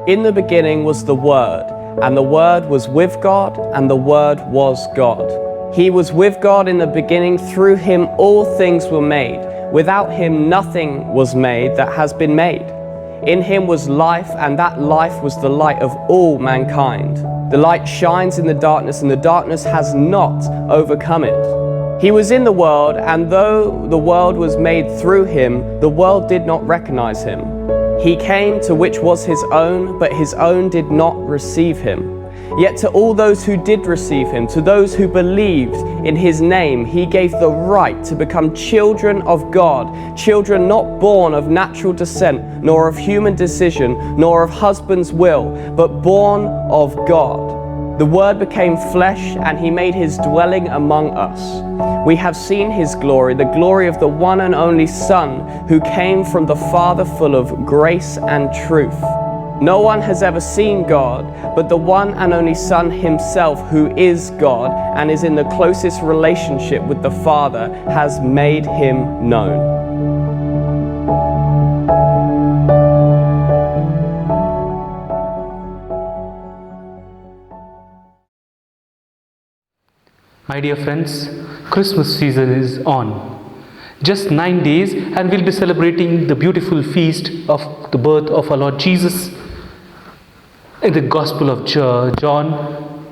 In the beginning was the Word, and the Word was with God, and the Word was God. He was with God in the beginning. Through him all things were made. Without him nothing was made that has been made. In him was life, and that life was the light of all mankind. The light shines in the darkness, and the darkness has not overcome it. He was in the world, and though the world was made through him, the world did not recognize him. He came to which was his own, but his own did not receive him. Yet to all those who did receive him, to those who believed in his name, he gave the right to become children of God, children not born of natural descent, nor of human decision, nor of husband's will, but born of God. The Word became flesh, and he made his dwelling among us. We have seen his glory, the glory of the one and only Son, who came from the Father, full of grace and truth. No one has ever seen God, but the one and only Son himself, who is God and is in the closest relationship with the Father, has made him known. My dear friends, Christmas season is on. Just 9 days and we'll be celebrating the beautiful feast of the birth of our Lord Jesus. In the Gospel of John,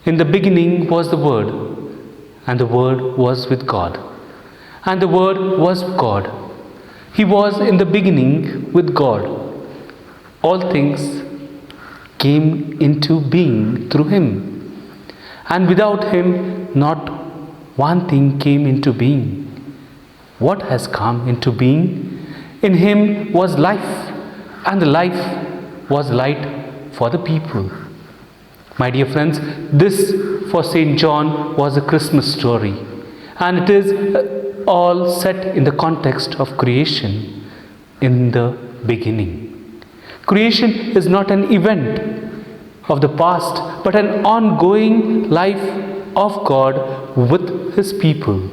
in the beginning was the Word, and the Word was with God, and the Word was God. He was in the beginning with God. All things came into being through him, and without him not one thing came into being. What has come into being? In him was life, and the life was light for the people. My dear friends, this for St. John was a Christmas story, and it is all set in the context of creation in the beginning. Creation is not an event of the past, but an ongoing life of God with his people.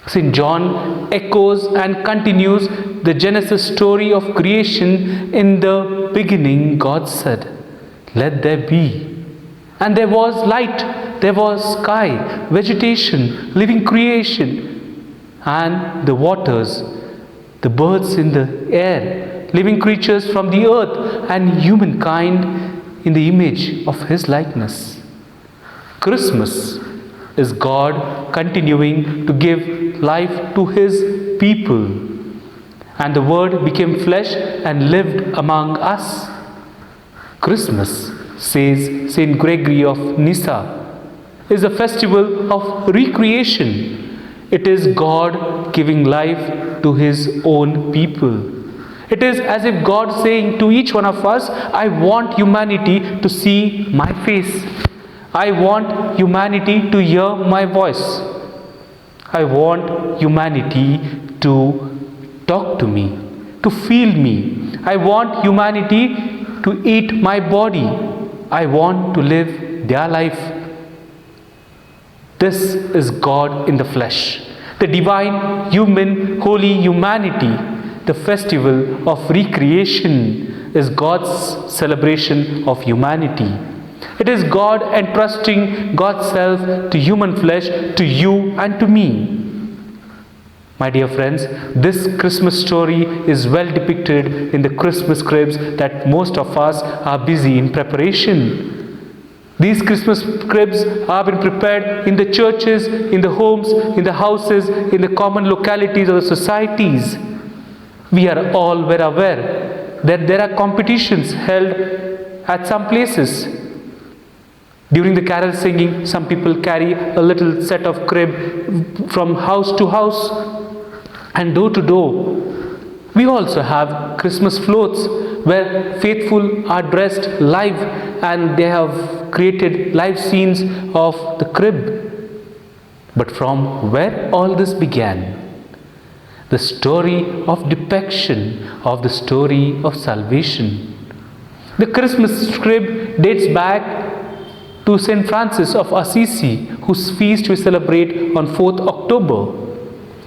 St. John echoes and continues the Genesis story of creation. In the beginning, God said, "Let there be." And there was light, there was sky, vegetation, living creation, and the waters, the birds in the air, living creatures from the earth, and humankind in the image of his likeness. Christmas is God continuing to give life to his people. And the Word became flesh and lived among us. Christmas, says St. Gregory of Nyssa, is a festival of recreation. It is God giving life to his own people. It is as if God saying to each one of us, I want humanity to see my face. I want humanity to hear my voice. I want humanity to talk to me, to feel me. I want humanity to eat my body. I want to live their life. This is God in the flesh, the divine, human, holy humanity. The festival of recreation is God's celebration of humanity. It is God entrusting God's self to human flesh, to you and to me. My dear friends, this Christmas story is well depicted in the Christmas cribs that most of us are busy in preparation. These Christmas cribs have been prepared in the churches, in the homes, in the houses, in the common localities of the societies. We are all well aware that there are competitions held at some places. During the carol singing, some people carry a little set of crib from house to house and door to door. We also have Christmas floats where faithful are dressed live and they have created live scenes of the crib. But from where all this began? The story of depiction of the story of salvation. The Christmas crib dates back to St. Francis of Assisi, whose feast we celebrate on 4th October.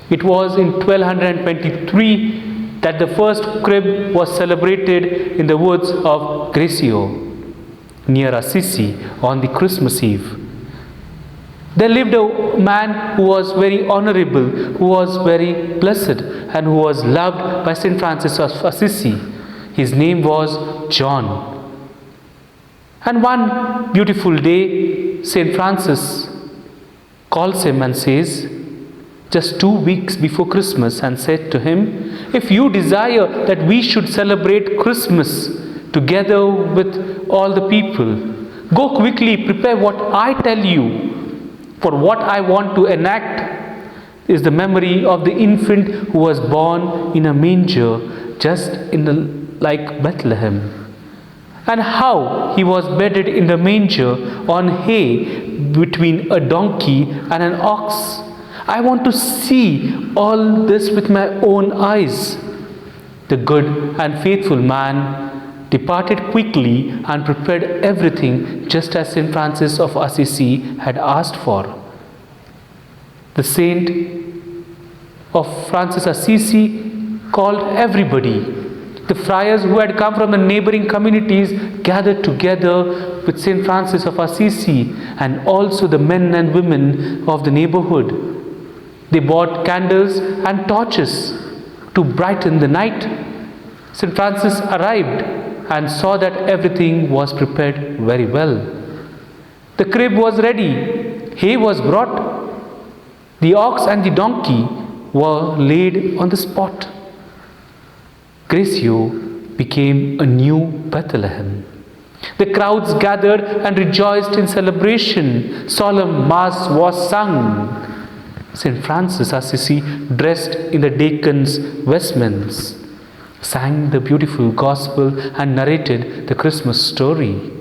It was in 1223 that the first crib was celebrated in the woods of Greccio, near Assisi, on the Christmas Eve. There lived a man who was very honorable, who was very blessed, and who was loved by St. Francis of Assisi. His name was John. And one beautiful day, St. Francis calls him and says, just 2 weeks before Christmas, and said to him, if you desire that we should celebrate Christmas together with all the people, go quickly, prepare what I tell you. For what I want to enact is the memory of the infant who was born in a manger just like Bethlehem, and how he was bedded in the manger on hay between a donkey and an ox. I want to see all this with my own eyes. The good and faithful man departed quickly and prepared everything just as St. Francis of Assisi had asked for. The saint of Francis Assisi called everybody. The friars who had come from the neighboring communities gathered together with St. Francis of Assisi, and also the men and women of the neighborhood. They bought candles and torches to brighten the night. St. Francis arrived and saw that everything was prepared very well. The crib was ready, hay was brought, the ox and the donkey were laid on the spot. Greccio became a new Bethlehem. The crowds gathered and rejoiced in celebration. Solemn mass was sung. St. Francis Assisi, dressed in the deacon's vestments, sang the beautiful gospel and narrated the Christmas story.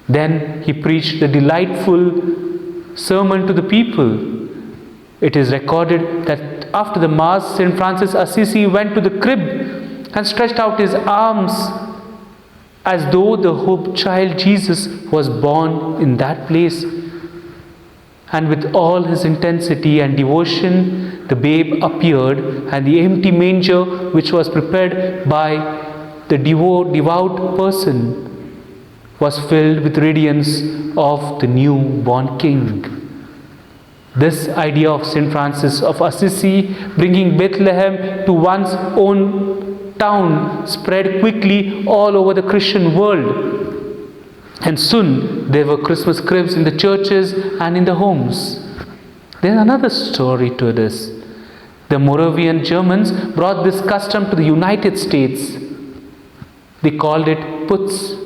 Then he preached the delightful sermon to the people. It is recorded that after the Mass, St. Francis Assisi went to the crib and stretched out his arms as though the hope child Jesus was born in that place. And with all his intensity and devotion, the babe appeared, and the empty manger, which was prepared by the devout person, was filled with radiance of the newborn King. This idea of St. Francis of Assisi bringing Bethlehem to one's own town spread quickly all over the Christian world. And soon there were Christmas cribs in the churches and in the homes. There's another story to this. The Moravian Germans brought this custom to the United States. They called it Putz.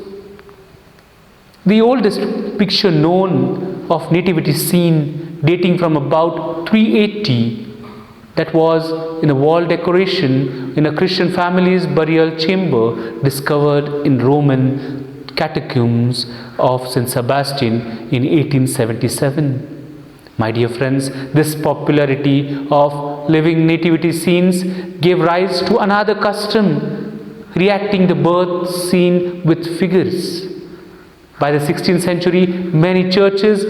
The oldest picture known of nativity scene dating from about 380, that was in a wall decoration in a Christian family's burial chamber discovered in Roman catacombs of St. Sebastian in 1877. My dear friends, this popularity of living nativity scenes gave rise to another custom, reacting the birth scene with figures. By the 16th century, many churches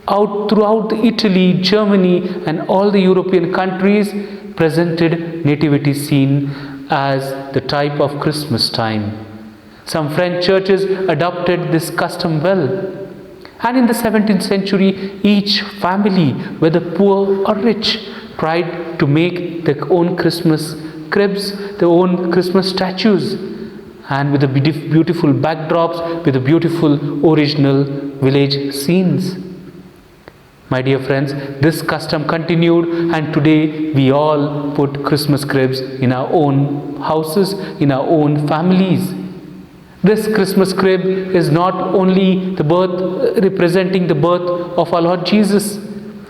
out throughout Italy, Germany, and all the European countries presented nativity scene as the type of Christmas time. Some French churches adopted this custom well. And in the 17th century, each family, whether poor or rich, tried to make their own Christmas cribs, their own Christmas statues, and with the beautiful backdrops, with the beautiful original village scenes. My dear friends, this custom continued, and today we all put Christmas cribs in our own houses, in our own families. This Christmas crib is not only the birth, representing the birth of our Lord Jesus,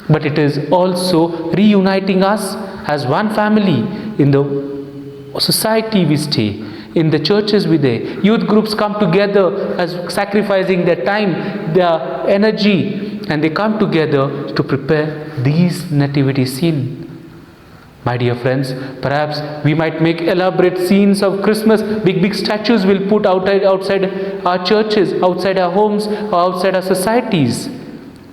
but it is also reuniting us as one family in the society we stay, in the churches we stay. Youth groups come together as sacrificing their time, their energy, and they come together to prepare these nativity scene. My dear friends, perhaps we might make elaborate scenes of Christmas, big statues we'll put outside our churches, outside our homes, or outside our societies.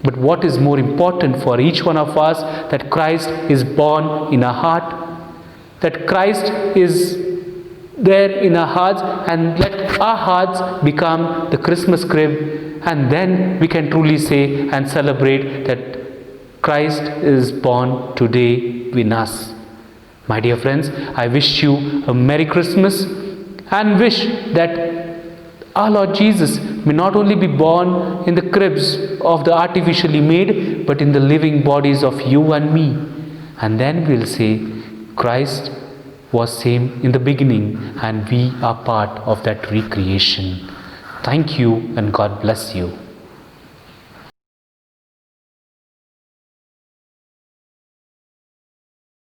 But what is more important for each one of us, that Christ is born in our heart. that Christ is there in our hearts, and let our hearts become the Christmas crib, and then we can truly say and celebrate that Christ is born today in us. My dear friends, I wish you a Merry Christmas and wish that our Lord Jesus may not only be born in the cribs of the artificially made, but in the living bodies of you and me. And then we'll say, Christ was same in the beginning, and we are part of that recreation. Thank you, and God bless you.